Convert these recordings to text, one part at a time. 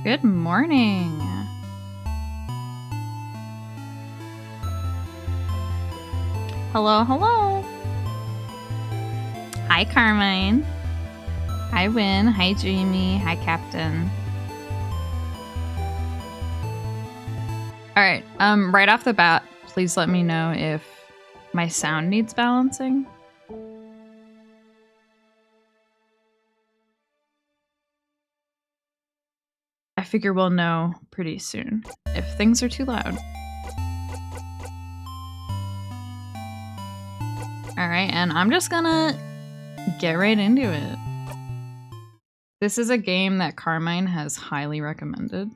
Good morning. Hello, hello. Hi, Carmine. Hi, Win. Hi, Jamie. Hi, Captain. All right. Right off the bat, please let me know if my sound needs balancing. I figure we'll know pretty soon if things are too loud. All right, and I'm just gonna get right into it. This is a game that Carmine has highly recommended.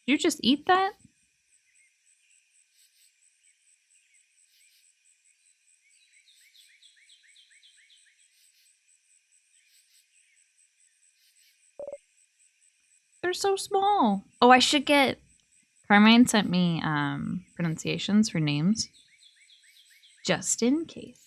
Did you just eat that? They're so small. Oh, I should get... Carmine sent me pronunciations for names. Just in case.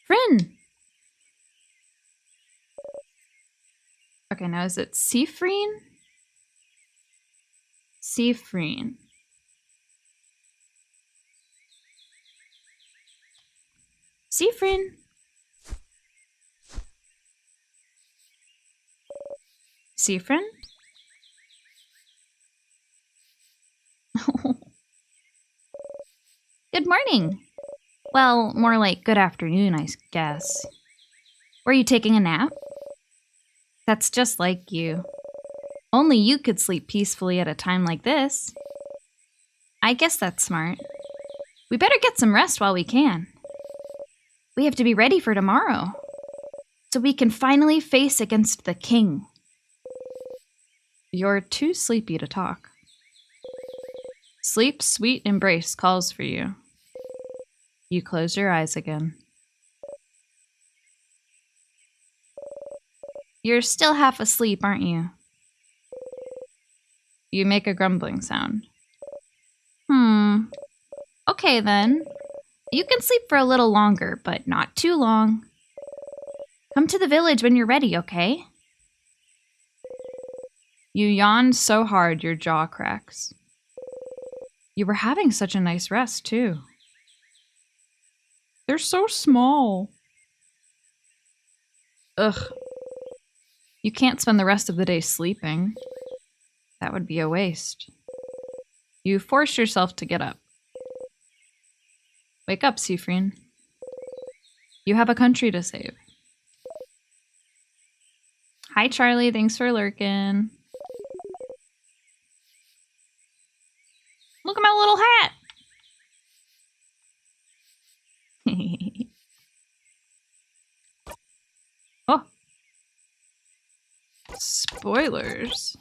Frin! Okay, now is it Seafreen? Seafreen. Seafreen. Seafreen? Good morning. Well, more like good afternoon, I guess. Were you taking a nap? That's just like you. Only you could sleep peacefully at a time like this. I guess that's smart. We better get some rest while we can. We have to be ready for tomorrow, so we can finally face against the king. You're too sleepy to talk. Sleep's sweet embrace calls for you. You close your eyes again. You're still half asleep, aren't you? You make a grumbling sound. Okay then. You can sleep for a little longer, but not too long. Come to the village when you're ready, okay? You yawn so hard your jaw cracks. You were having such a nice rest, too. They're so small. Ugh. You can't spend the rest of the day sleeping. That would be a waste. You force yourself to get up. Wake up, Seafreen. You have a country to save. Hi, Charlie. Thanks for lurking. Look at my little hat. Oh. Spoilers.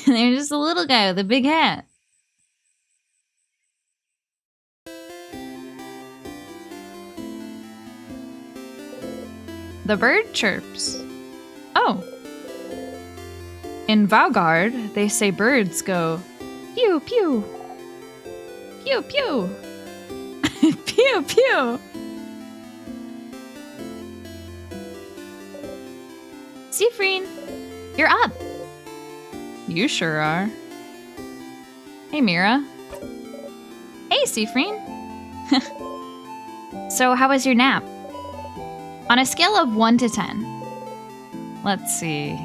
There's just a little guy with a big hat. The bird chirps. Oh. In Valgard, they say birds go pew pew. Pew pew. Pew pew. Seafreen, you're up. You sure are. Hey, Mira. Hey, Seafreen. So, how was your nap? On a scale of 1 to 10. Let's see.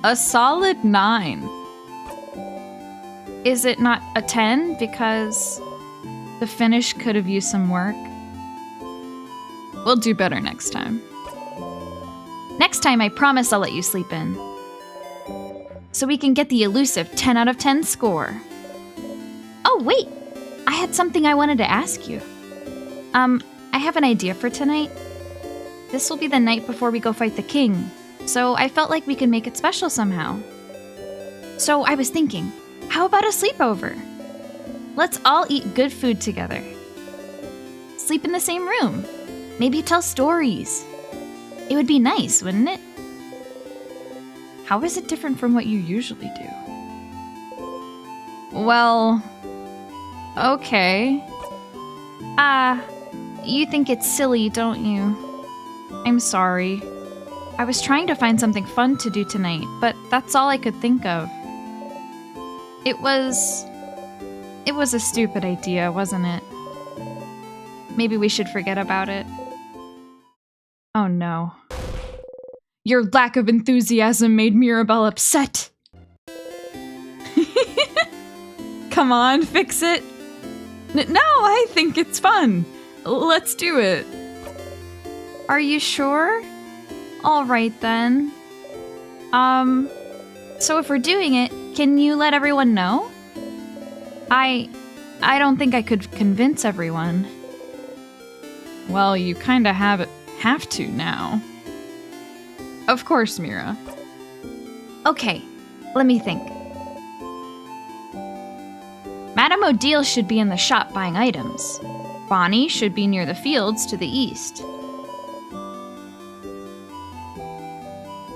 A solid 9. Is it not a 10 because the finish could have used some work? We'll do better next time. Next time, I promise I'll let you sleep in. So we can get the elusive 10 out of 10 score. Oh, wait! I had something I wanted to ask you. I have an idea for tonight. This will be the night before we go fight the king, so I felt like we could make it special somehow. So I was thinking, how about a sleepover? Let's all eat good food together. Sleep in the same room. Maybe tell stories. It would be nice, wouldn't it? How is it different from what you usually do? Well, okay. You think it's silly, don't you? I'm sorry. I was trying to find something fun to do tonight, but that's all I could think of. It was a stupid idea, wasn't it? Maybe we should forget about it. Oh no. Your lack of enthusiasm made Mirabelle upset. Come on, fix it. No, I think it's fun. Let's do it. Are you sure? All right then. So if we're doing it, can you let everyone know? I don't think I could convince everyone. Well, you kinda have to now. Of course, Mira. Okay, let me think. Madame Odile should be in the shop buying items. Bonnie should be near the fields to the east.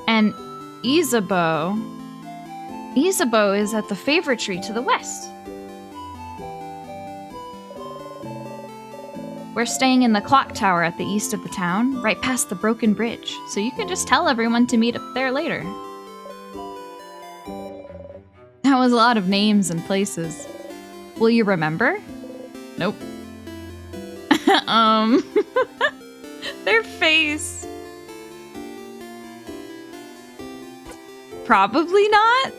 And Isabeau is at the favorite tree to the west. We're staying in the clock tower at the east of the town, right past the broken bridge, so you can just tell everyone to meet up there later. That was a lot of names and places. Will you remember? Nope. Their face. Probably not.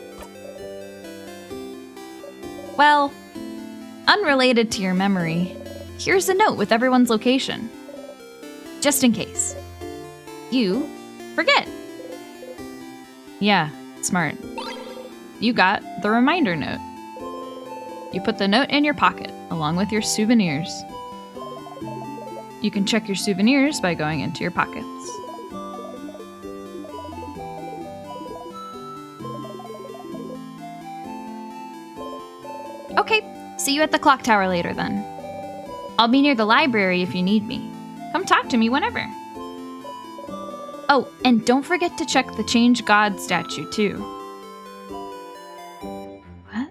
Well, unrelated to your memory, here's a note with everyone's location. Just in case. You forget. Yeah, smart. You got the reminder note. You put the note in your pocket, along with your souvenirs. You can check your souvenirs by going into your pockets. Okay, see you at the clock tower later then. I'll be near the library if you need me. Come talk to me whenever. Oh, and don't forget to check the Change God statue too. What?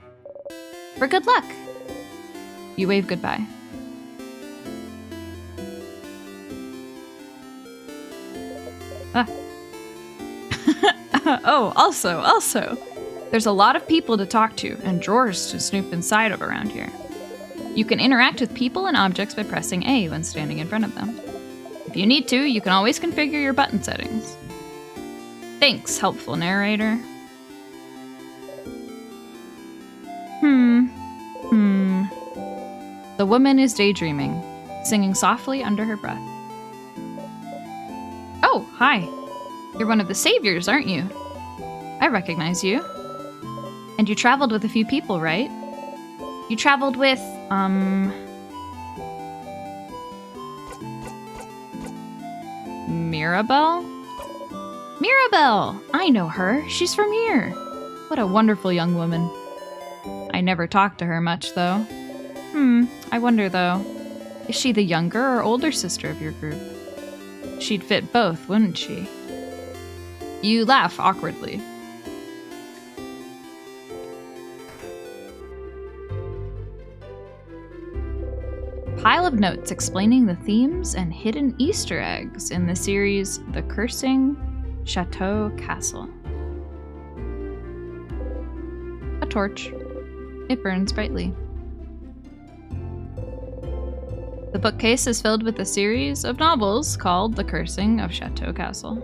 For good luck. You wave goodbye. Oh, also, there's a lot of people to talk to and drawers to snoop inside of around here. You can interact with people and objects by pressing A when standing in front of them. If you need to, you can always configure your button settings. Thanks, helpful narrator. The woman is daydreaming, singing softly under her breath. Oh, hi. You're one of the saviors, aren't you? I recognize you. And you traveled with a few people, right? You traveled with, Mirabelle? Mirabelle! I know her. She's from here. What a wonderful young woman. I never talked to her much, though. I wonder, though. Is she the younger or older sister of your group? She'd fit both, wouldn't she? You laugh awkwardly. Pile of notes explaining the themes and hidden Easter eggs in the series The Cursing Chateau Castle. A torch. It burns brightly. The bookcase is filled with a series of novels called The Cursing of Chateau Castle.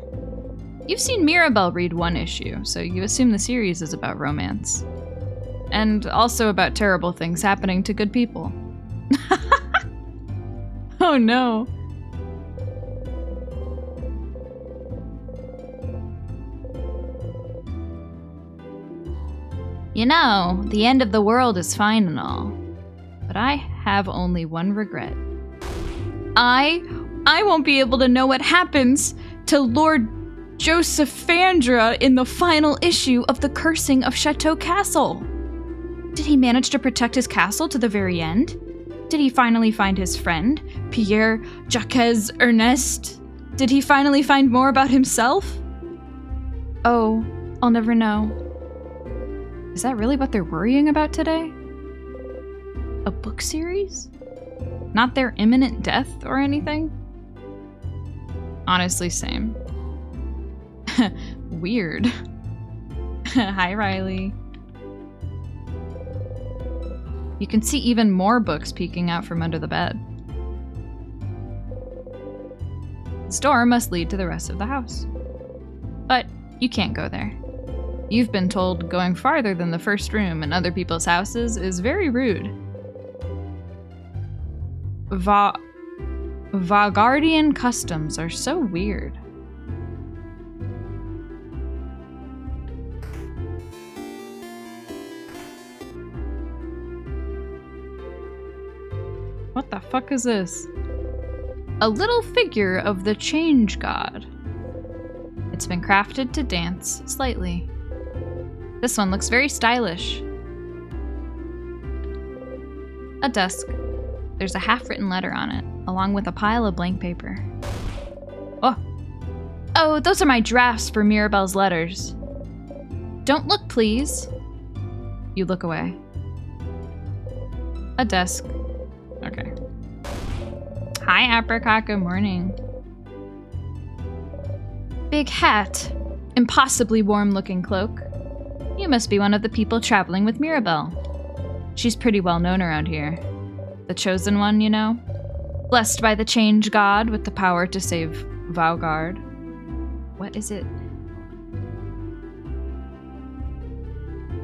You've seen Mirabelle read one issue, so you assume the series is about romance. And also about terrible things happening to good people. Oh no. You know, the end of the world is fine and all, but I have only one regret. I won't be able to know what happens to Lord Josephandra in the final issue of The Cursing of Chateau Castle. Did he manage to protect his castle to the very end? Did he finally find his friend, Pierre Jacques Ernest? Did he finally find more about himself? Oh, I'll never know. Is that really what they're worrying about today? A book series? Not their imminent death or anything? Honestly, same. Weird. Hi, Riley. You can see even more books peeking out from under the bed. This door must lead to the rest of the house. But you can't go there. You've been told going farther than the first room in other people's houses is very rude. Valgardian customs are so weird. What the fuck is this? A little figure of the change god. It's been crafted to dance slightly. This one looks very stylish. A desk. There's a half-written letter on it, along with a pile of blank paper. Oh, those are my drafts for Mirabelle's letters. Don't look, please. You look away. A desk. Okay. Hi, Apricot. Good morning. Big hat. Impossibly warm-looking cloak. You must be one of the people traveling with Mirabelle. She's pretty well known around here. The chosen one, you know? Blessed by the change god with the power to save Valgard. What is it?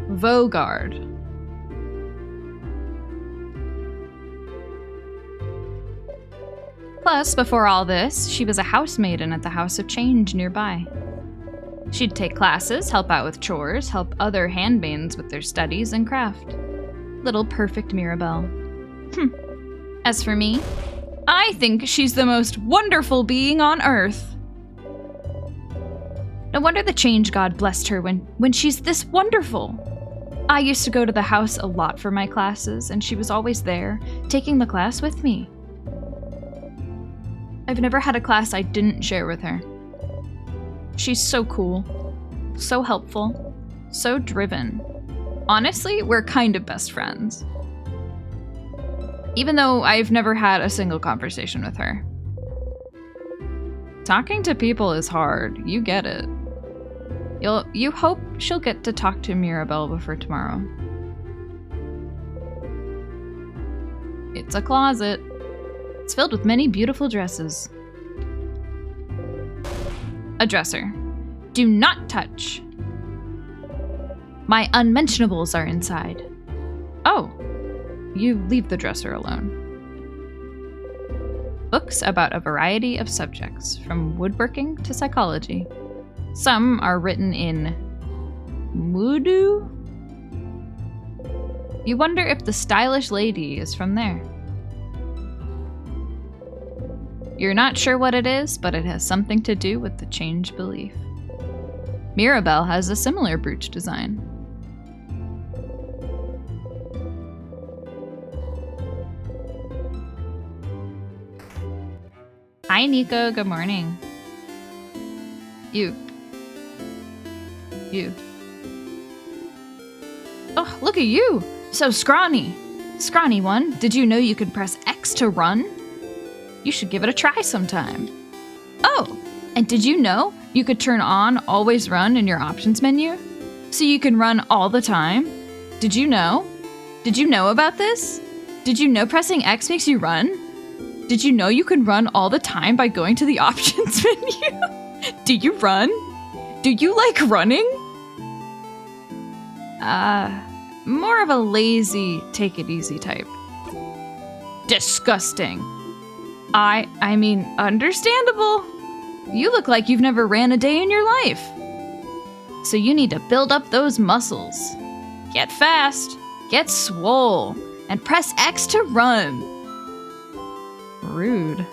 Vogard. Plus, before all this, she was a housemaiden at the House of Change nearby. She'd take classes, help out with chores, help other handmaidens with their studies and craft. Little perfect Mirabelle. As for me, I think she's the most wonderful being on Earth. No wonder the change god blessed her when she's this wonderful. I used to go to the house a lot for my classes, and she was always there, taking the class with me. I've never had a class I didn't share with her. She's so cool, so helpful, so driven. Honestly, we're kind of best friends. Even though I've never had a single conversation with her. Talking to people is hard, you get it. You hope she'll get to talk to Mirabelle before tomorrow. It's a closet. It's filled with many beautiful dresses. A dresser. Do not touch. My unmentionables are inside. Oh, you leave the dresser alone. Books about a variety of subjects, from woodworking to psychology. Some are written in Mudu? You wonder if the stylish lady is from there. You're not sure what it is, but it has something to do with the change belief. Mirabelle has a similar brooch design. Hi, Nico. Good morning. You. Oh, look at you. So scrawny. Scrawny one, did you know you could press X to run? You should give it a try sometime. Oh, and did you know you could turn on Always Run in your options menu? So you can run all the time? Did you know? Did you know about this? Did you know pressing X makes you run? Did you know you can run all the time by going to the options menu? Do you run? Do you like running? More of a lazy, take it easy type. Disgusting. I mean, understandable. You look like you've never ran a day in your life. So you need to build up those muscles. Get fast, get swole, and press X to run. Rude.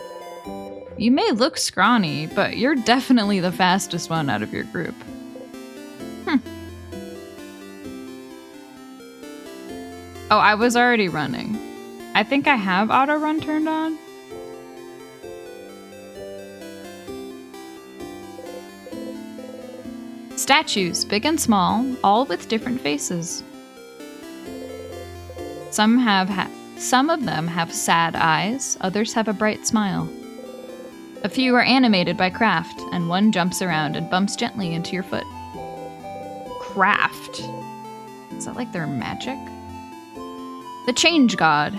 You may look scrawny, but you're definitely the fastest one out of your group. Oh, I was already running. I think I have auto run turned on. Statues, big and small, all with different faces. Some of them have sad eyes, others have a bright smile. A few are animated by craft, and one jumps around and bumps gently into your foot. Craft. Is that like their magic? The Change God.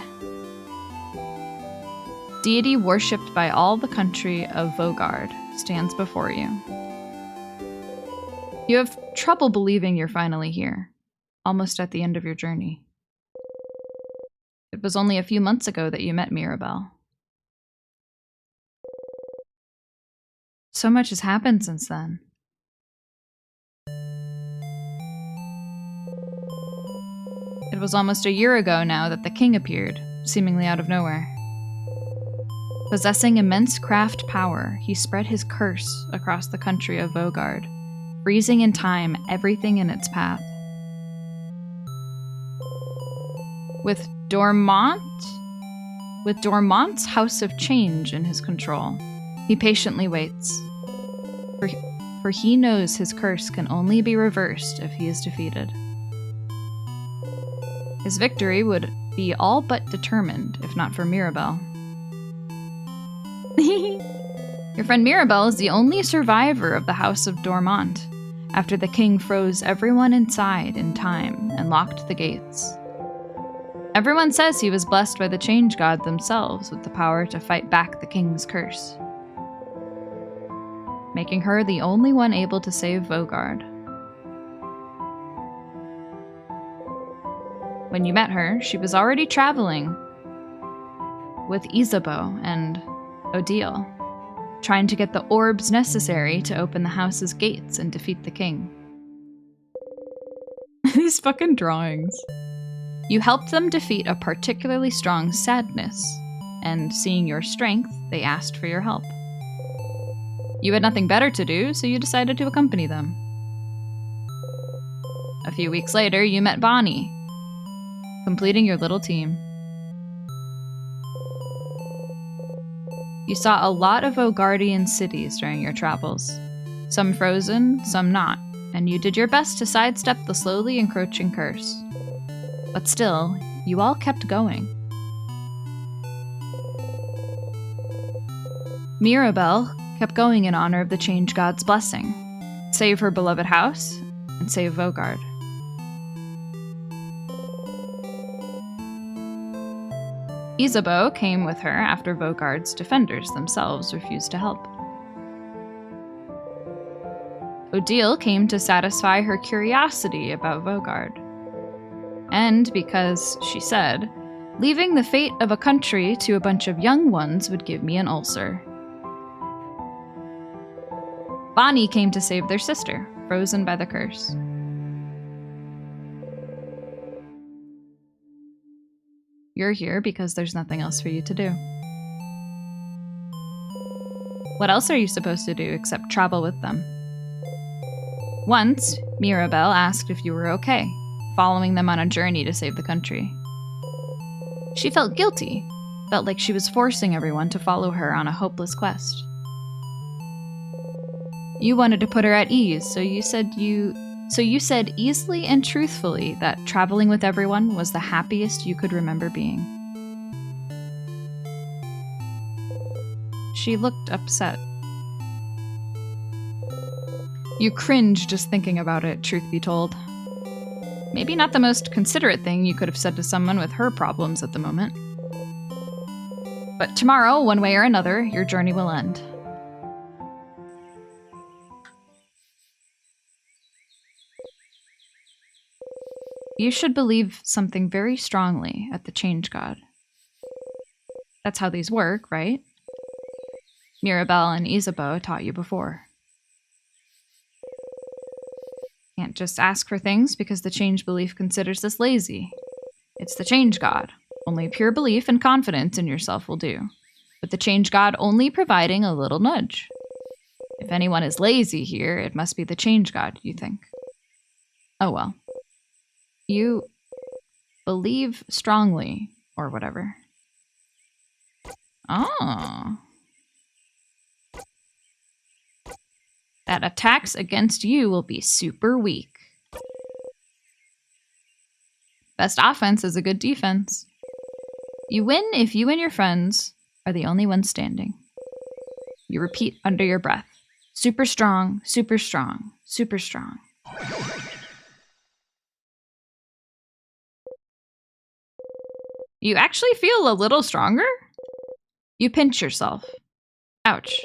Deity worshipped by all the country of Vogard stands before you. You have trouble believing you're finally here, almost at the end of your journey. It was only a few months ago that you met Mirabelle. So much has happened since then. It was almost a year ago now that the king appeared, seemingly out of nowhere. Possessing immense craft power, he spread his curse across the country of Vogard, freezing in time everything in its path. With Dormont's House of Change in his control, he patiently waits, for he knows his curse can only be reversed if he is defeated. His victory would be all but determined, if not for Mirabelle. Your friend Mirabelle is the only survivor of the House of Dormont, after the king froze everyone inside in time and locked the gates. Everyone says he was blessed by the Change God themselves with the power to fight back the king's curse, making her the only one able to save Vogard. When you met her, she was already traveling with Isabeau and Odile, trying to get the orbs necessary to open the house's gates and defeat the king. These fucking drawings. You helped them defeat a particularly strong sadness, and seeing your strength, they asked for your help. You had nothing better to do, so you decided to accompany them. A few weeks later, you met Bonnie, completing your little team. You saw a lot of Vogardian cities during your travels, some frozen, some not, and you did your best to sidestep the slowly encroaching curse. But still, you all kept going. Mirabelle kept going in honor of the Change God's blessing. Save her beloved house, and save Vogard. Isabeau came with her after Vogard's defenders themselves refused to help. Odile came to satisfy her curiosity about Vogard. And because, she said, leaving the fate of a country to a bunch of young ones would give me an ulcer. Bonnie came to save their sister, frozen by the curse. You're here because there's nothing else for you to do. What else are you supposed to do except travel with them? Once, Mirabelle asked if you were okay, following them on a journey to save the country. She felt guilty, felt like she was forcing everyone to follow her on a hopeless quest. You wanted to put her at ease, so you said easily and truthfully that traveling with everyone was the happiest you could remember being. She looked upset. You cringe just thinking about it, truth be told. Maybe not the most considerate thing you could have said to someone with her problems at the moment. But tomorrow, one way or another, your journey will end. You should believe something very strongly at the Change God. That's how these work, right? Mirabelle and Isabeau taught you before. Can't can't just ask for things because the change belief considers this lazy. It's the change god. Only pure belief and confidence in yourself will do. With the change god only providing a little nudge. If anyone is lazy here, it must be the change god, you think. Oh well. You believe strongly, or whatever. Oh. That attacks against you will be super weak. Best offense is a good defense. You win if you and your friends are the only ones standing. You repeat under your breath. Super strong, super strong, super strong. You actually feel a little stronger? You pinch yourself. Ouch.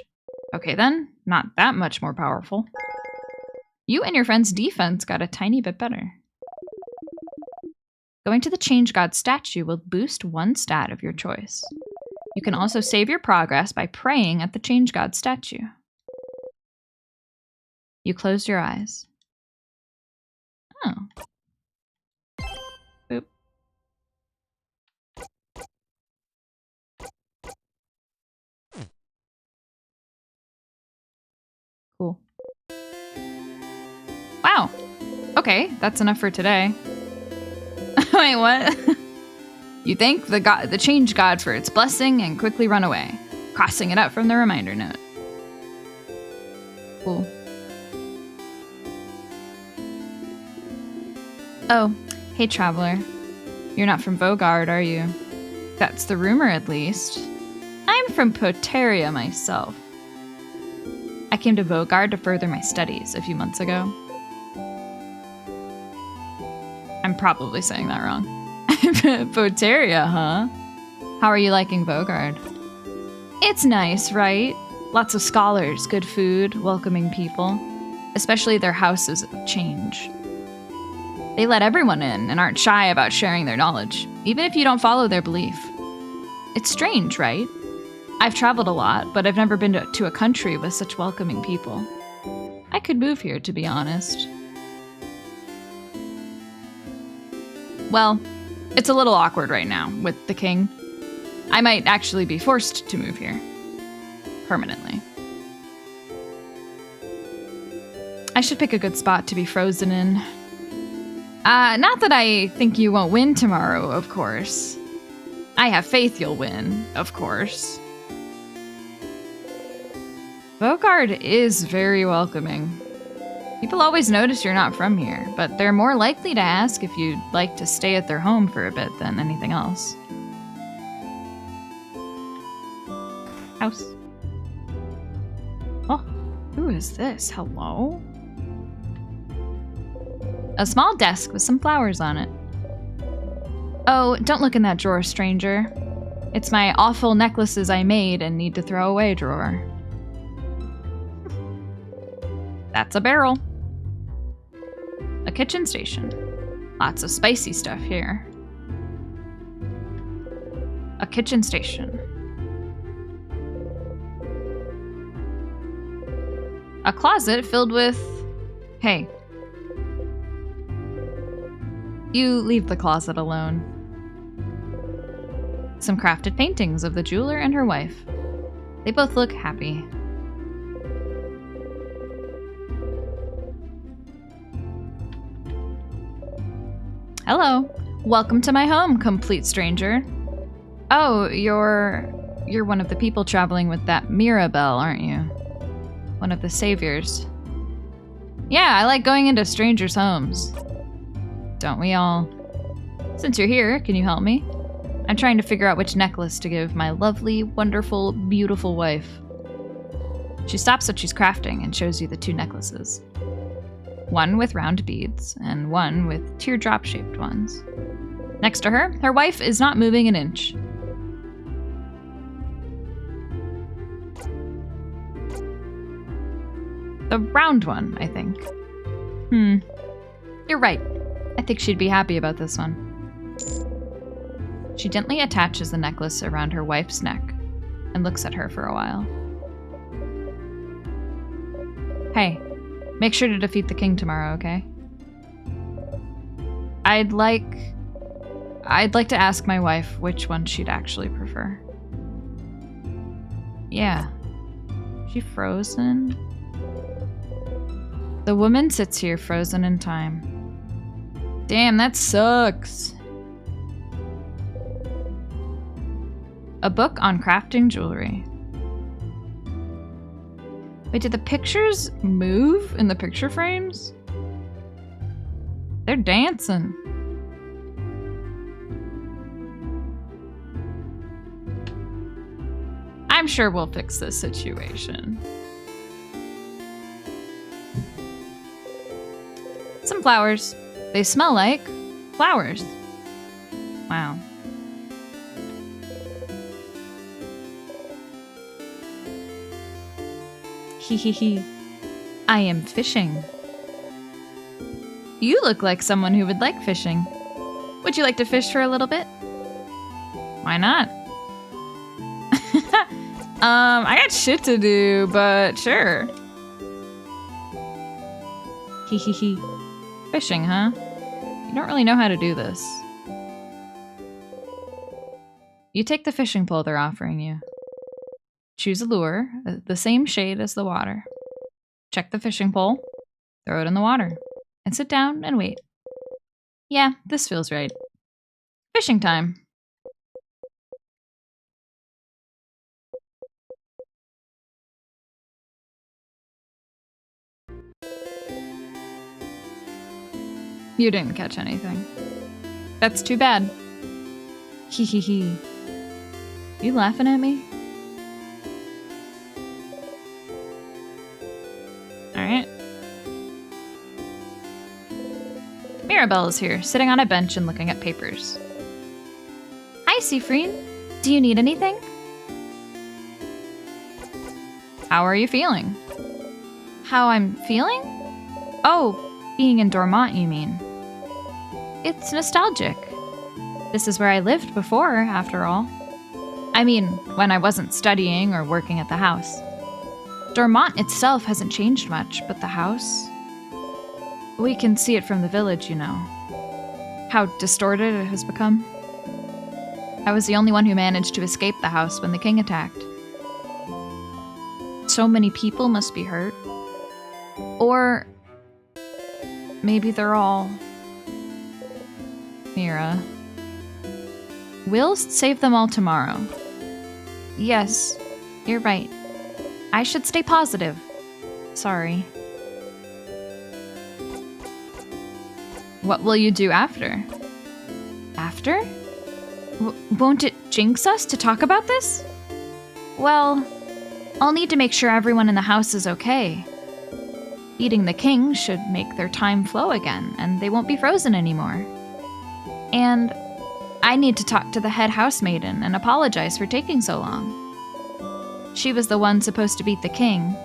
Okay then, not that much more powerful. You and your friend's defense got a tiny bit better. Going to the Change God statue will boost one stat of your choice. You can also save your progress by praying at the Change God statue. You close your eyes. Oh. Boop. Cool. Wow. Okay, that's enough for today. Wait, what? You thank the change god for its blessing and quickly run away, crossing it out from the reminder note. Cool. Oh, hey traveler. You're not from Vogard, are you? That's the rumor, at least. I'm from Poteria myself. I came to Vogard to further my studies a few months ago. I'm probably saying that wrong. Poteria, huh? How are you liking Vogard? It's nice, right? Lots of scholars, good food, welcoming people. Especially their houses of change. They let everyone in and aren't shy about sharing their knowledge, even if you don't follow their belief. It's strange, right? I've traveled a lot, but I've never been to a country with such welcoming people. I could move here, to be honest. Well, it's a little awkward right now with the king. I might actually be forced to move here. Permanently. I should pick a good spot to be frozen in. Not that I think you won't win tomorrow, of course. I have faith you'll win, of course. Vogard is very welcoming. People always notice you're not from here, but they're more likely to ask if you'd like to stay at their home for a bit than anything else. House. Oh, who is this? Hello? A small desk with some flowers on it. Oh, don't look in that drawer, stranger. It's my awful necklaces I made and need to throw away drawer. That's a barrel. A kitchen station. Lots of spicy stuff here. A kitchen station. A closet filled with... Hey. You leave the closet alone. Some crafted paintings of the jeweler and her wife. They both look happy. Hello. Welcome to my home, complete stranger. Oh, you're one of the people traveling with that Mirabelle, aren't you? One of the saviors. Yeah, I like going into strangers' homes. Don't we all? Since you're here, can you help me? I'm trying to figure out which necklace to give my lovely, wonderful, beautiful wife. She stops what she's crafting and shows you the two necklaces. One with round beads, and one with teardrop-shaped ones. Next to her, her wife is not moving an inch. The round one, I think. You're right. I think she'd be happy about this one. She gently attaches the necklace around her wife's neck and looks at her for a while. Hey. Make sure to defeat the king tomorrow, okay? I'd like to ask my wife which one she'd actually prefer. Yeah. She frozen? The woman sits here frozen in time. Damn, that sucks. A book on crafting jewelry. Wait, did the pictures move in the picture frames? They're dancing. I'm sure we'll fix this situation. Some flowers. They smell like flowers. Wow. Hee. I am fishing. You look like someone who would like fishing. Would you like to fish for a little bit? Why not? I got shit to do, but sure. Hee. Fishing, huh? You don't really know how to do this. You take the fishing pole they're offering you. Choose a lure, the same shade as the water. Check the fishing pole, throw it in the water, and sit down and wait. Yeah, this feels right. Fishing time. You didn't catch anything. That's too bad. Hee. You laughing at me? Alright. Mirabelle is here, sitting on a bench and looking at papers. Hi, Sifrine. Do you need anything? How are you feeling? How I'm feeling? Oh, being in Dormont, you mean? It's nostalgic. This is where I lived before, after all. I mean, when I wasn't studying or working at the house. Dormont itself hasn't changed much, but the house... We can see it from the village, you know. How distorted it has become. I was the only one who managed to escape the house when the king attacked. So many people must be hurt. Or... maybe they're all... Mira. We'll save them all tomorrow. Yes, you're right. I should stay positive. Sorry. What will you do after? After? Won't it jinx us to talk about this? Well, I'll need to make sure everyone in the house is okay. Beating the king should make their time flow again, and they won't be frozen anymore. And I need to talk to the head housemaiden and apologize for taking so long. She was the one supposed to beat the king.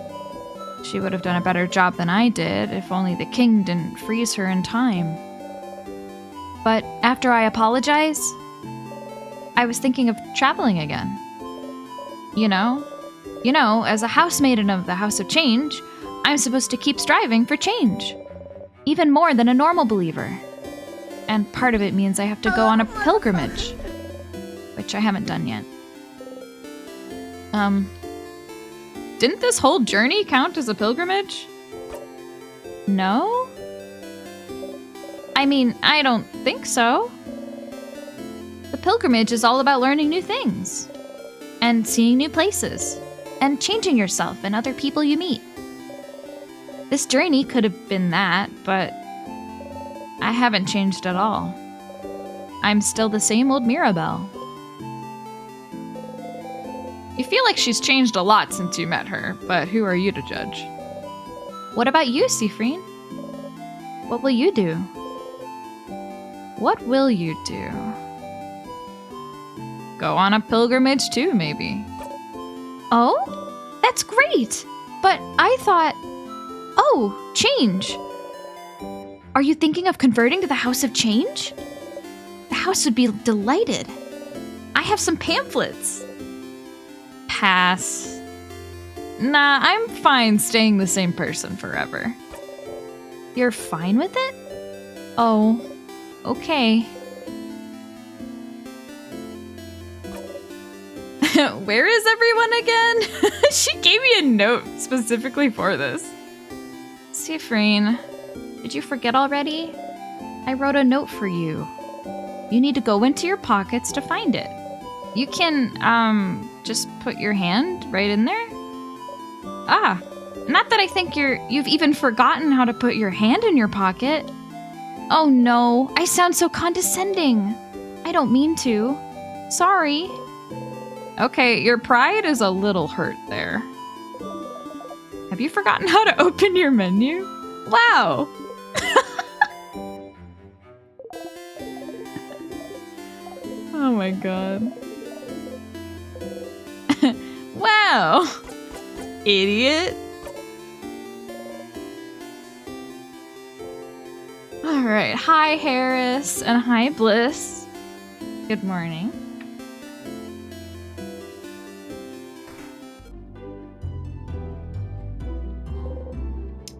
She would have done a better job than I did if only the king didn't freeze her in time. But after I apologize, I was thinking of traveling again. You know, as a housemaiden of the House of Change, I'm supposed to keep striving for change. Even more than a normal believer. And part of it means I have to go on a pilgrimage, which I haven't done yet. Didn't this whole journey count as a pilgrimage? No? I mean, I don't think so. The pilgrimage is all about learning new things, and seeing new places, and changing yourself and other people you meet. This journey could have been that, but I haven't changed at all. I'm still the same old Mirabelle. You feel like she's changed a lot since you met her, but who are you to judge? What about you, Sifrine? What will you do? What will you do? Go on a pilgrimage too, maybe. Oh? That's great! But I thought... Oh, change! Are you thinking of converting to the House of Change? The house would be delighted. I have some pamphlets. Pass. Nah, I'm fine staying the same person forever. You're fine with it? Oh, Okay. Where is everyone again? She gave me a note specifically for this. Sifrine, did you forget already? I wrote a note for you. You need to go into your pockets to find it. You can, just put your hand right in there? Ah, not that I think you've even forgotten how to put your hand in your pocket. Oh no, I sound so condescending. I don't mean to. Sorry. Okay, your pride is a little hurt there. Have you forgotten how to open your menu? Wow. Oh my god. Wow. Idiot. Alright, hi Harris and hi Bliss. Good morning.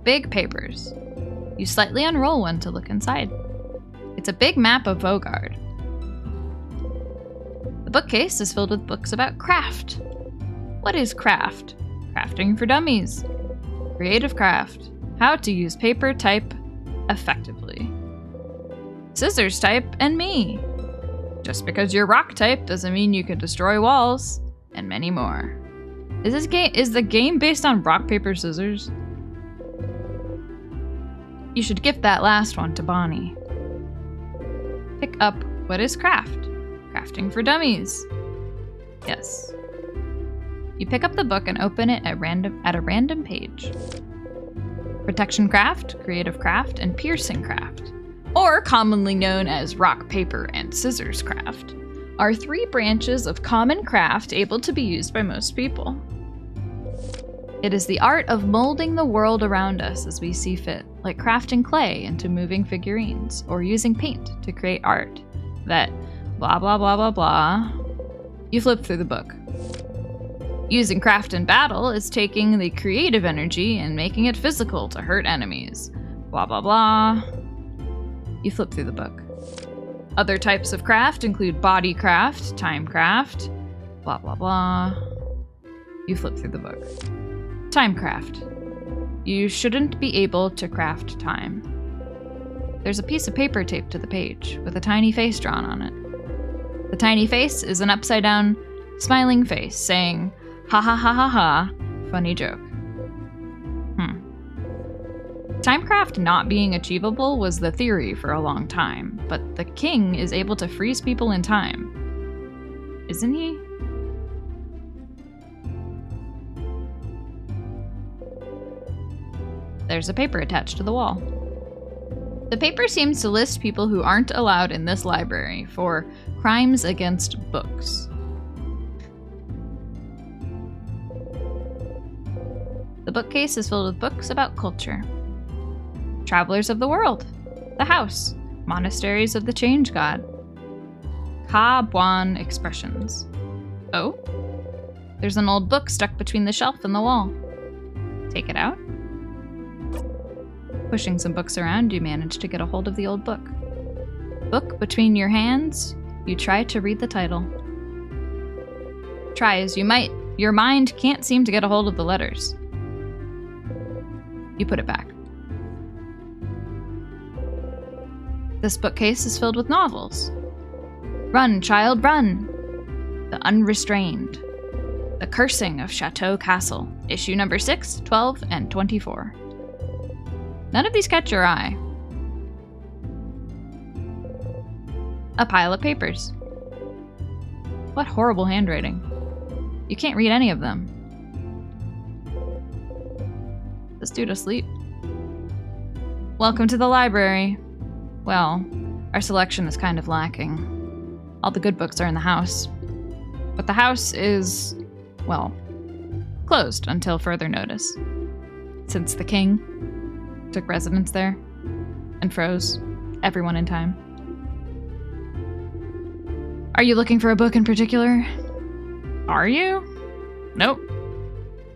Big papers. You slightly unroll one to look inside. It's a big map of Vogard. The bookcase is filled with books about craft. What is craft? Crafting for dummies. Creative craft. How to use paper type effectively. Scissors type and me. Just because you're rock type doesn't mean you can destroy walls. And many more. Is the game based on rock, paper, scissors? You should gift that last one to Bonnie. Pick up what is craft? Crafting for dummies. Yes. You pick up the book and open it at a random page. Protection craft, creative craft, and piercing craft, or commonly known as rock, paper, and scissors craft, are 3 branches of common craft able to be used by most people. It is the art of molding the world around us as we see fit, like crafting clay into moving figurines, or using paint to create art that blah blah blah blah blah. You flip through the book. Using craft in battle is taking the creative energy and making it physical to hurt enemies. Blah blah blah. You flip through the book. Other types of craft include body craft, time craft, blah blah blah. You flip through the book. Time craft. You shouldn't be able to craft time. There's a piece of paper taped to the page with a tiny face drawn on it. The tiny face is an upside down, smiling face saying, ha ha ha ha ha, funny joke. Timecraft not being achievable was the theory for a long time, but the king is able to freeze people in time. Isn't he? There's a paper attached to the wall. The paper seems to list people who aren't allowed in this library for crimes against books. The bookcase is filled with books about culture. Travelers of the World, The House, Monasteries of the Change God, Ka Buan Expressions. Oh? There's an old book stuck between the shelf and the wall. Take it out. Pushing some books around, you manage to get a hold of the old book. Book between your hands, you try to read the title. Try as you might, your mind can't seem to get a hold of the letters. You put it back. This bookcase is filled with novels. Run, Child, Run! The Unrestrained. The Cursing of Chateau Castle, issue number 6, 12, and 24. None of these catch your eye. A pile of papers. What horrible handwriting. You can't read any of them. Is this dude asleep? Welcome to the library. Well, our selection is kind of lacking. All the good books are in the house. But the house is, well, closed until further notice. Since the king took residence there and froze everyone in time. Are you looking for a book in particular? Are you? Nope.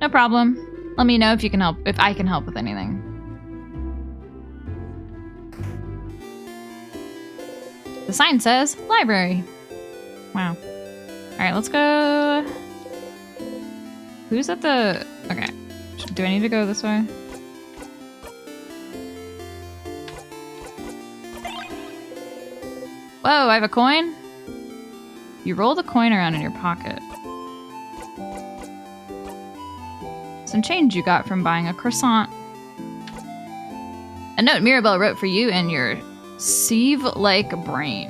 No problem. Let me know if I can help with anything. The sign says library. Wow. Alright, let's go. Who's at the... Okay. Do I need to go this way? Whoa, I have a coin? You roll the coin around in your pocket. Some change you got from buying a croissant. A note Mirabelle wrote for you and your sieve-like brain.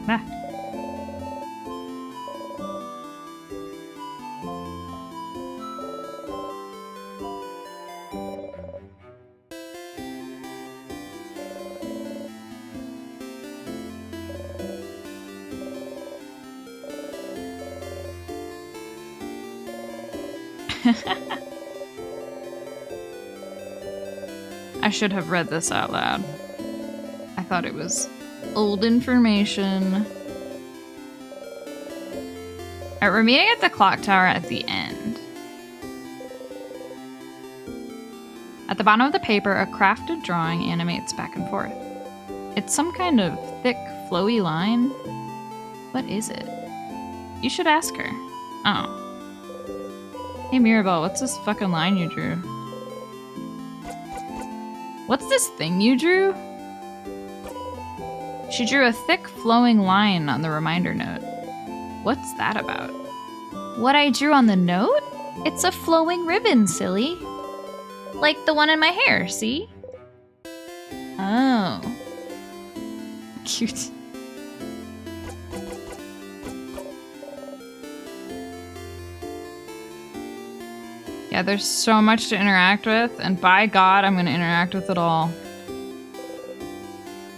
Ah. I should have read this out loud. I thought it was old information. Alright, we're meeting at the clock tower at the end. At the bottom of the paper, a crafted drawing animates back and forth. It's some kind of thick, flowy line. What is it? You should ask her. Oh. Hey Mirabelle, what's this fucking line you drew? What's this thing you drew? She drew a thick, flowing line on the reminder note. What's that about? What I drew on the note? It's a flowing ribbon, silly. Like the one in my hair, see? Oh. Cute. Yeah, there's so much to interact with, and by God, I'm gonna interact with it all.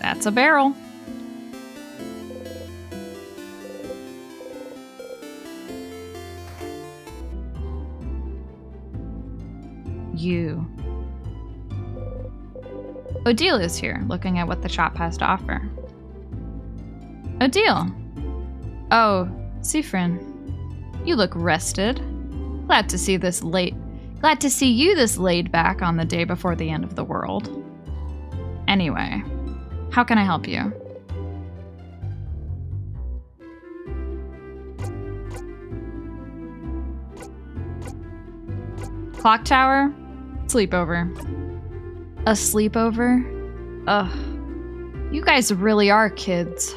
That's a barrel. You. Odile is here, looking at what the shop has to offer. Odile. Oh, Sifrin. You look rested. Glad to see you this laid back on the day before the end of the world. Anyway, how can I help you? Clock tower? Sleepover. A sleepover? Ugh. You guys really are kids.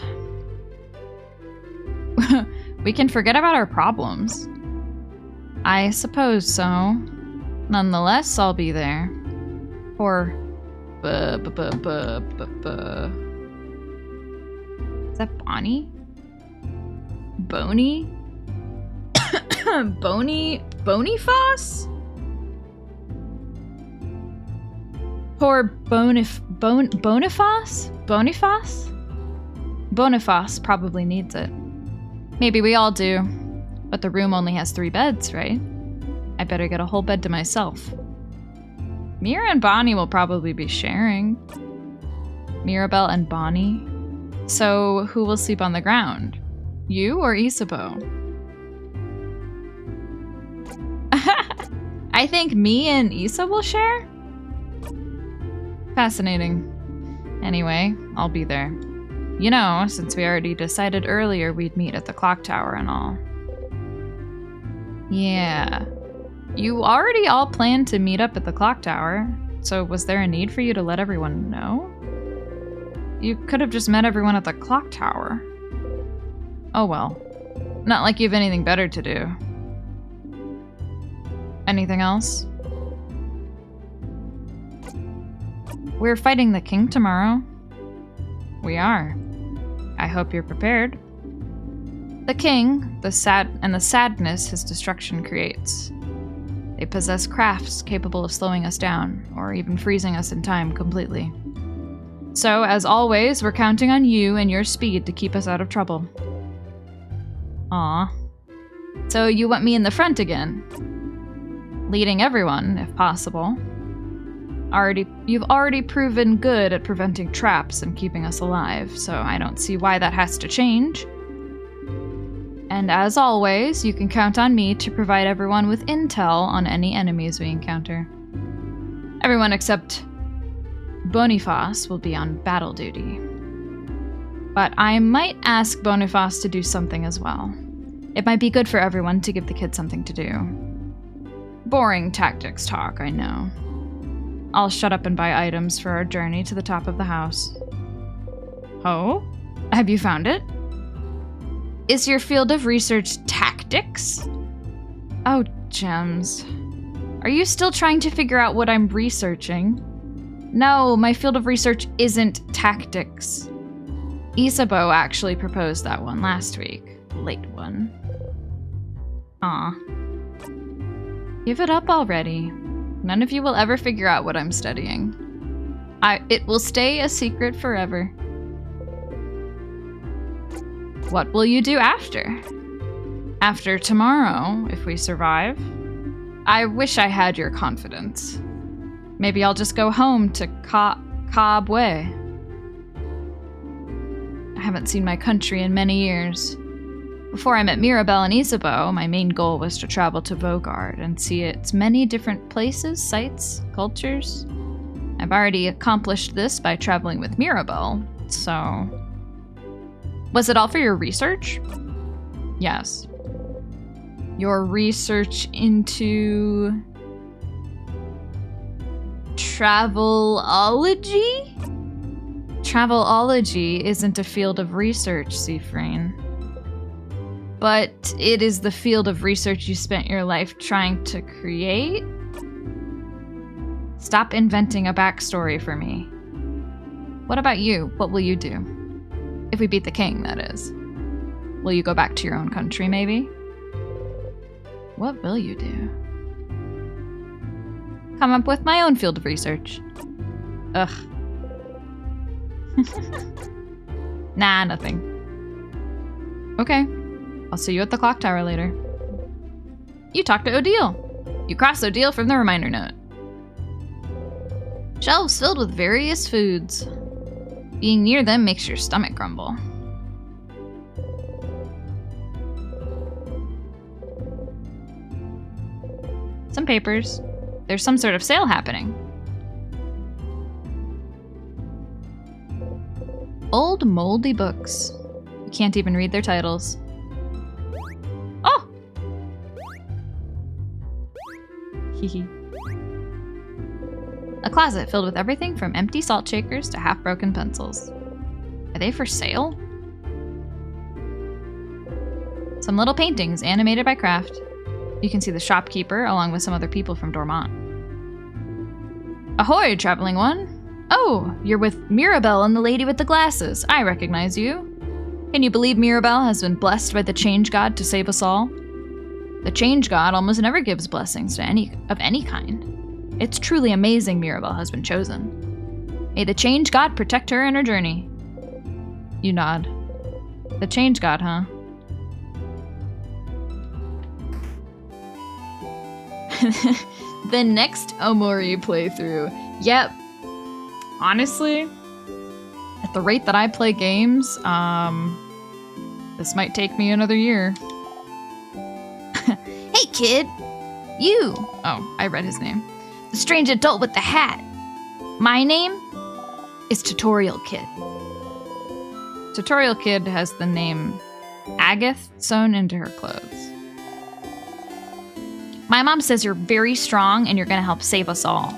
We can forget about our problems. I suppose so. Nonetheless, I'll be there. For... Is that Bonnie? Boney? Boniface? Poor Boniface? Boniface probably needs it. Maybe we all do. But the room only has 3 beds, right? I better get a whole bed to myself. Mira and Bonnie will probably be sharing. Mirabelle and Bonnie. So who will sleep on the ground? You or Isabeau? I think me and Isa will share? Fascinating. Anyway, I'll be there. You know, since we already decided earlier we'd meet at the clock tower and all. Yeah. You already all planned to meet up at the clock tower, so was there a need for you to let everyone know? You could have just met everyone at the clock tower. Oh well. Not like you have anything better to do. Anything else? We're fighting the king tomorrow. We are. I hope you're prepared. The king, the sadness his destruction creates. They possess crafts capable of slowing us down, or even freezing us in time completely. So, as always, we're counting on you and your speed to keep us out of trouble. Aw. So you want me in the front again? Leading everyone, if possible. You've already proven good at preventing traps and keeping us alive, so I don't see why that has to change. And as always, you can count on me to provide everyone with intel on any enemies we encounter. Everyone except Boniface will be on battle duty. But I might ask Boniface to do something as well. It might be good for everyone to give the kid something to do. Boring tactics talk, I know. I'll shut up and buy items for our journey to the top of the house. Oh? Have you found it? Is your field of research tactics? Oh, gems. Are you still trying to figure out what I'm researching? No, my field of research isn't tactics. Isabeau actually proposed that one last week. Late one. Aw. Give it up already. None of you will ever figure out what I'm studying. It will stay a secret forever. What will you do after? After tomorrow, if we survive? I wish I had your confidence. Maybe I'll just go home to Cobb Way. I haven't seen my country in many years. Before I met Mirabelle and Isabeau, my main goal was to travel to Vogard and see its many different places, sites, cultures. I've already accomplished this by traveling with Mirabelle, so... Was it all for your research? Yes. Your research into... Travelology? Travelology isn't a field of research, Seafrane. But it is the field of research you spent your life trying to create? Stop inventing a backstory for me. What about you? What will you do? If we beat the king, that is. Will you go back to your own country, maybe? What will you do? Come up with my own field of research. Ugh. Nah, nothing. Okay. I'll see you at the clock tower later. You talked to Odile. You crossed Odile from the reminder note. Shelves filled with various foods. Being near them makes your stomach grumble. Some papers. There's some sort of sale happening. Old moldy books. You can't even read their titles. Oh! Hehe. A closet filled with everything from empty salt shakers to half-broken pencils. Are they for sale? Some little paintings animated by Kraft. You can see the shopkeeper along with some other people from Dormont. Ahoy, traveling one! Oh, you're with Mirabelle and the lady with the glasses. I recognize you. Can you believe Mirabelle has been blessed by the Change God to save us all? The Change God almost never gives blessings to any kind. It's truly amazing Mirabelle has been chosen. May the Change God protect her in her journey. You nod. The Change God, huh? The next Omori playthrough. Yep. Honestly, at the rate that I play games, this might take me another year. Hey, kid! You! Oh, I read his name. The strange adult with the hat. My name is Tutorial Kid. Tutorial Kid has the name Agath sewn into her clothes. My mom says you're very strong and you're gonna help save us all.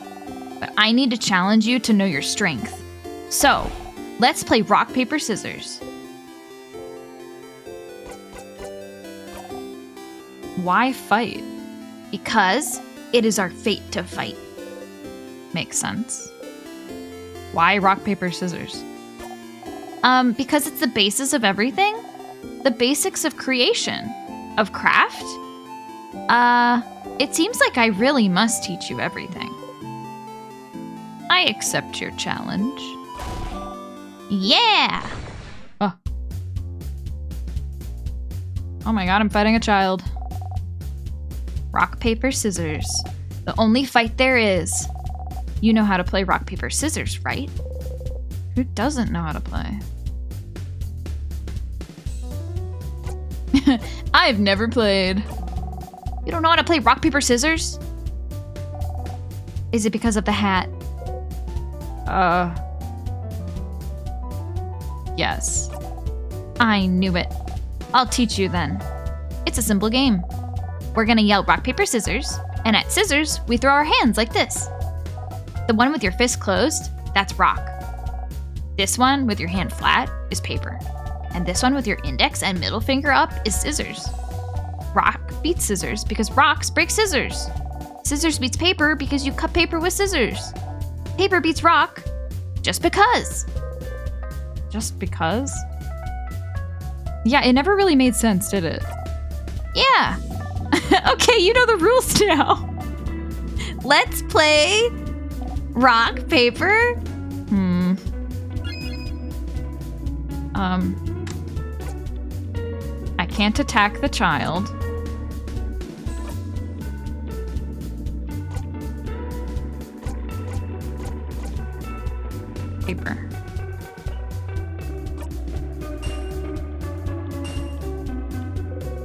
But I need to challenge you to know your strength. So, let's play rock, paper, scissors. Why fight? Because it is our fate to fight. Makes sense. Why rock, paper, scissors? Because it's the basis of everything. The basics of creation. Of craft. It seems like I really must teach you everything. I accept your challenge. Yeah! Oh. Oh my god, I'm fighting a child. Rock, paper, scissors. The only fight there is. You know how to play rock, paper, scissors, right? Who doesn't know how to play? I've never played. You don't know how to play rock, paper, scissors? Is it because of the hat? Yes. I knew it. I'll teach you then. It's a simple game. We're gonna yell rock, paper, scissors, and at scissors, we throw our hands like this. The one with your fist closed, that's rock. This one with your hand flat is paper. And this one with your index and middle finger up is scissors. Rock beats scissors because rocks break scissors. Scissors beats paper because you cut paper with scissors. Paper beats rock just because. Just because? Yeah, it never really made sense, did it? Yeah. Okay, you know the rules now. Let's play rock, paper. I can't attack the child. Paper.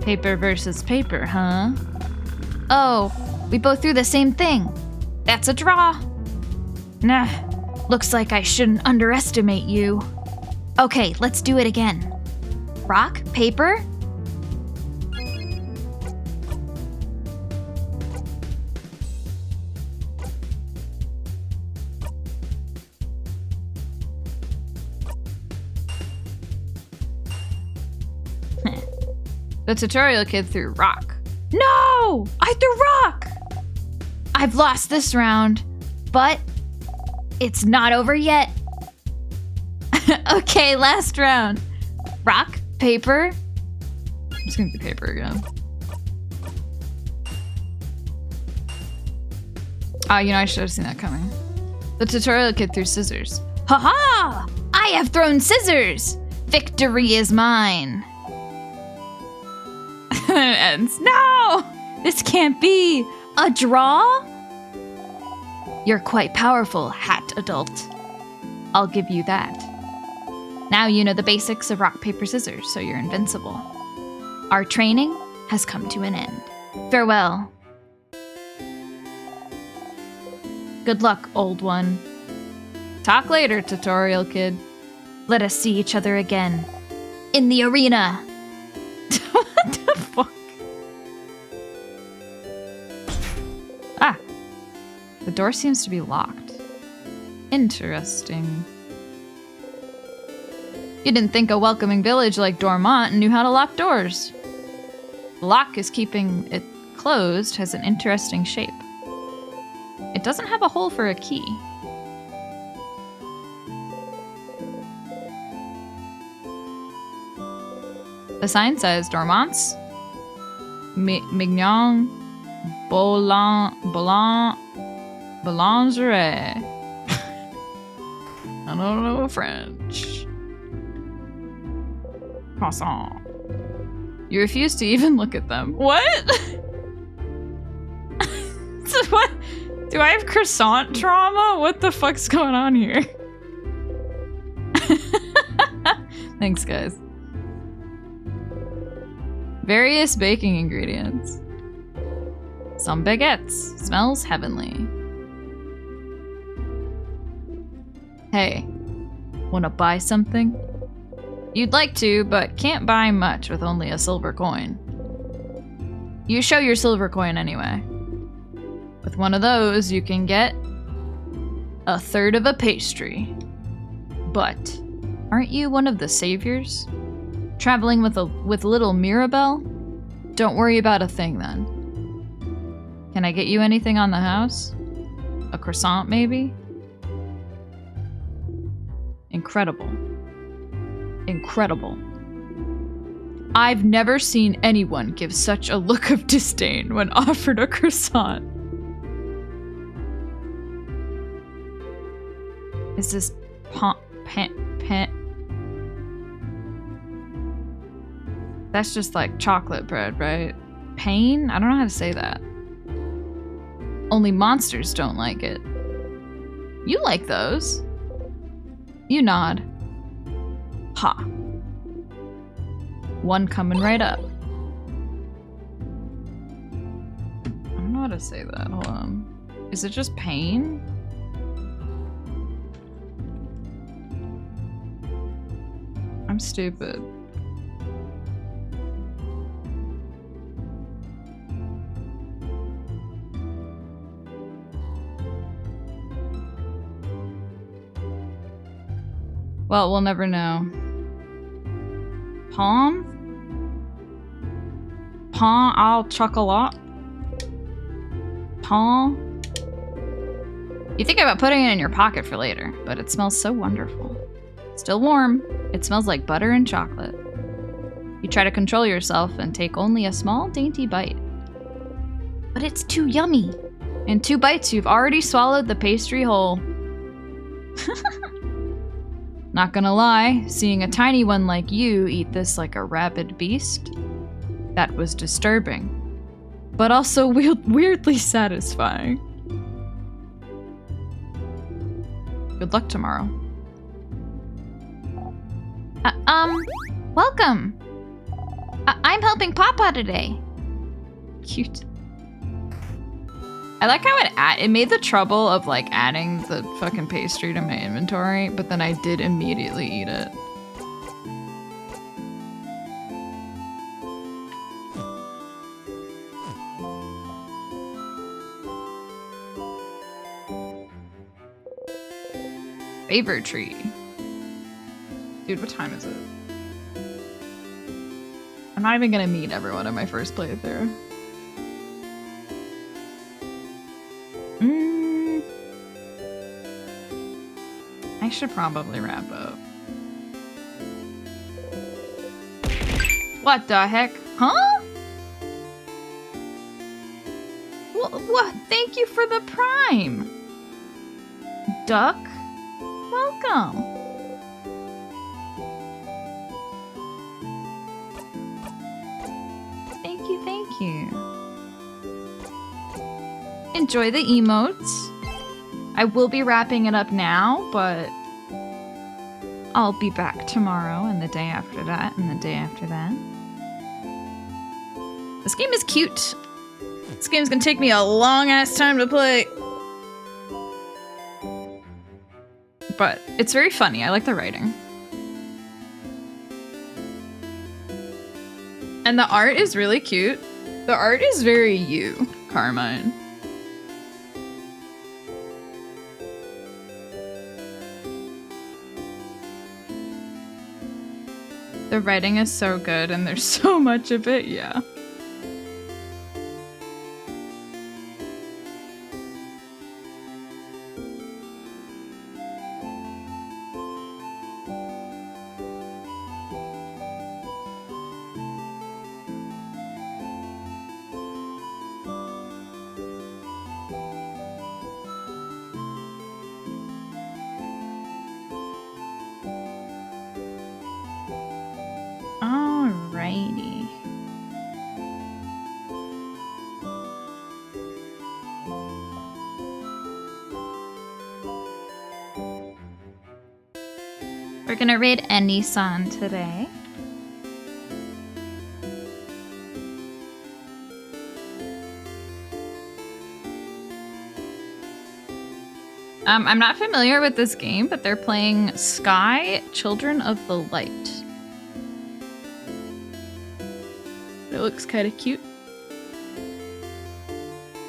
Paper versus paper, huh? Oh, we both threw the same thing. That's a draw. Nah, looks like I shouldn't underestimate you. Okay, let's do it again. Rock, paper. The tutorial kid threw rock. No! I threw rock! I've lost this round, but it's not over yet. Okay, last round. Rock, paper. I'm just gonna do paper again. You know, I should have seen that coming. The tutorial kid threw scissors. Ha-ha! I have thrown scissors! Victory is mine! And it ends. No! This can't be! A draw? You're quite powerful, hat adult. I'll give you that. Now you know the basics of rock, paper, scissors, so you're invincible. Our training has come to an end. Farewell. Good luck, old one. Talk later, tutorial kid. Let us see each other again. In the arena. What the fuck? Ah. The door seems to be locked. Interesting. You didn't think a welcoming village like Dormont knew how to lock doors. The lock is keeping it closed has an interesting shape. It doesn't have a hole for a key. The sign says Dormont's Mignon Boulangerie. I don't know French. Croissant. You refuse to even look at them. What? So what? Do I have croissant trauma? What the fuck's going on here? Thanks, guys. Various baking ingredients. Some baguettes. Smells heavenly. Hey, wanna buy something? You'd like to, but can't buy much with only a silver coin. You show your silver coin anyway. With one of those, you can get a third of a pastry. But aren't you one of the saviors? Traveling with little Mirabelle? Don't worry about a thing then. Can I get you anything on the house? A croissant, maybe? Incredible. Incredible. I've never seen anyone give such a look of disdain when offered a croissant. Is this That's just like chocolate bread, right? Pain? I don't know how to say that. Only monsters don't like it. You like those. You nod. Ha. One coming right up. how to say that. Hold on. Is it just pain? I'm stupid. Well, we'll never know. Palm? Palm au chocolat? Palm? You think about putting it in your pocket for later, but it smells so wonderful. Still warm. It smells like butter and chocolate. You try to control yourself and take only a small, dainty bite. But it's too yummy. In 2 bites, you've already swallowed the pastry whole. Not gonna lie, seeing a tiny one like you eat this like a rabid beast, that was disturbing. But also weirdly satisfying. Good luck tomorrow. Welcome! I'm helping Papa today. Cute. I like how it made the trouble of like adding the fucking pastry to my inventory, but then I did immediately eat it. Favor tree. Dude, what time is it? I'm not even gonna meet everyone in my first playthrough. I should probably wrap up. What the heck? Huh? What? Thank you for the prime. Duck? Welcome. Thank you, thank you. Enjoy the emotes. I will be wrapping it up now, but I'll be back tomorrow and the day after that and the day after that. This game is cute. This game's gonna take me a long ass time to play. But it's very funny. I like the writing. And the art is really cute. The art is very you, Carmine. The writing is so good and there's so much of it, yeah. Alrighty. We're gonna raid Any-san today. I'm not familiar with this game, but they're playing Sky, Children of the Light. It looks kind of cute.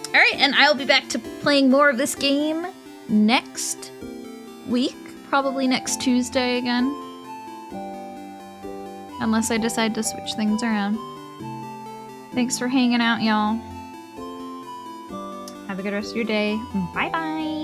Alright, and I'll be back to playing more of this game next week. Probably next Tuesday again. Unless I decide to switch things around. Thanks for hanging out, y'all. Have a good rest of your day. Bye-bye.